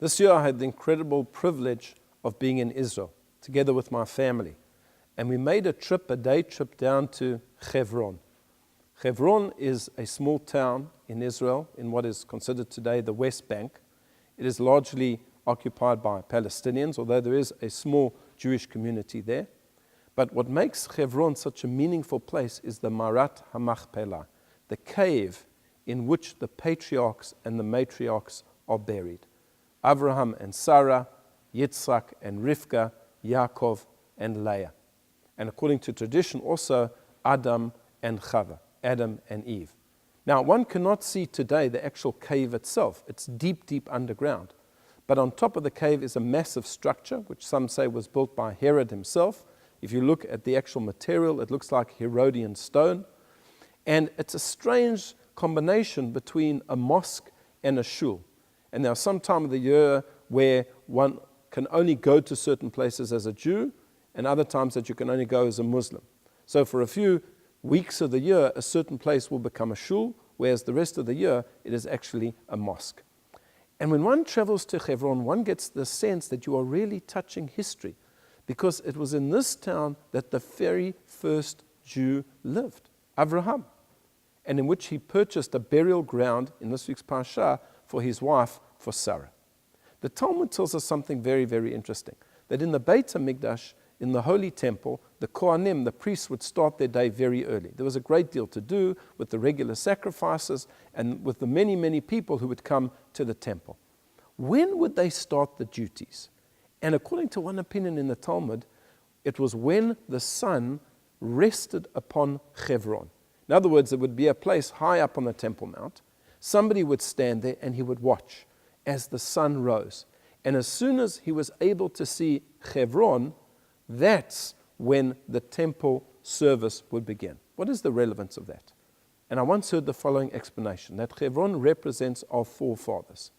This year I had the incredible privilege of being in Israel together with my family. And we made a day trip down to Hebron. Hebron is a small town in Israel in what is considered today the West Bank. It is largely occupied by Palestinians, although there is a small Jewish community there. But what makes Hebron such a meaningful place is the Marat HaMachpelah, the cave in which the patriarchs and the matriarchs are buried. Abraham and Sarah, Yitzhak and Rivka, Yaakov and Leah. And according to tradition also, Adam and Chava, Adam and Eve. Now, one cannot see today the actual cave itself. It's deep, deep underground. But on top of the cave is a massive structure, which some say was built by Herod himself. If you look at the actual material, it looks like Herodian stone. And it's a strange combination between a mosque and a shul. And there are some time of the year where one can only go to certain places as a Jew, and other times that you can only go as a Muslim. So for a few weeks of the year, a certain place will become a shul, whereas the rest of the year, it is actually a mosque. And when one travels to Hebron, one gets the sense that you are really touching history, because it was in this town that the very first Jew lived, Abraham, and in which he purchased a burial ground in this week's Parsha for his wife, for Sarah. The Talmud tells us something very, very interesting, that in the Beit HaMikdash, in the Holy Temple, the Kohanim, the priests, would start their day very early. There was a great deal to do with the regular sacrifices and with the many, many people who would come to the temple. When would they start the duties? And according to one opinion in the Talmud, it was when the sun rested upon Hebron. In other words, it would be a place high up on the Temple Mount. Somebody would stand there and he would watch as the sun rose. And as soon as he was able to see Hebron, that's when the temple service would begin. What is the relevance of that? And I once heard the following explanation, that Hebron represents our forefathers,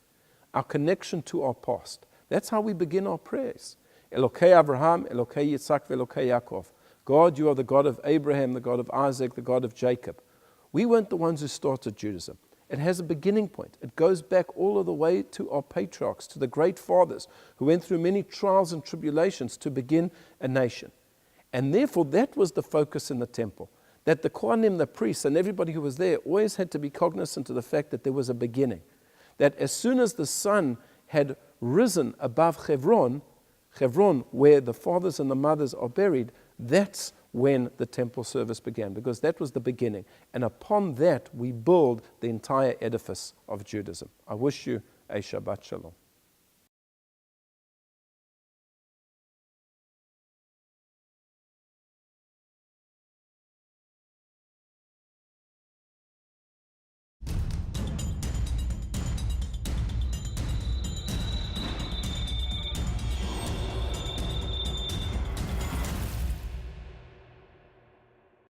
our connection to our past. That's how we begin our prayers. Elokei Abraham, Elokei Yitzhak, Elokei Yaakov. God, you are the God of Abraham, the God of Isaac, the God of Jacob. We weren't the ones who started Judaism. It has a beginning point. It goes back all of the way to our patriarchs, to the great fathers who went through many trials and tribulations to begin a nation. And therefore, that was the focus in the temple. That the Kohanim, the priests, and everybody who was there always had to be cognizant of the fact that there was a beginning. That as soon as the sun had risen above Hebron, where the fathers and the mothers are buried, that's when the temple service began, because that was the beginning. And upon that, we build the entire edifice of Judaism. I wish you a Shabbat Shalom.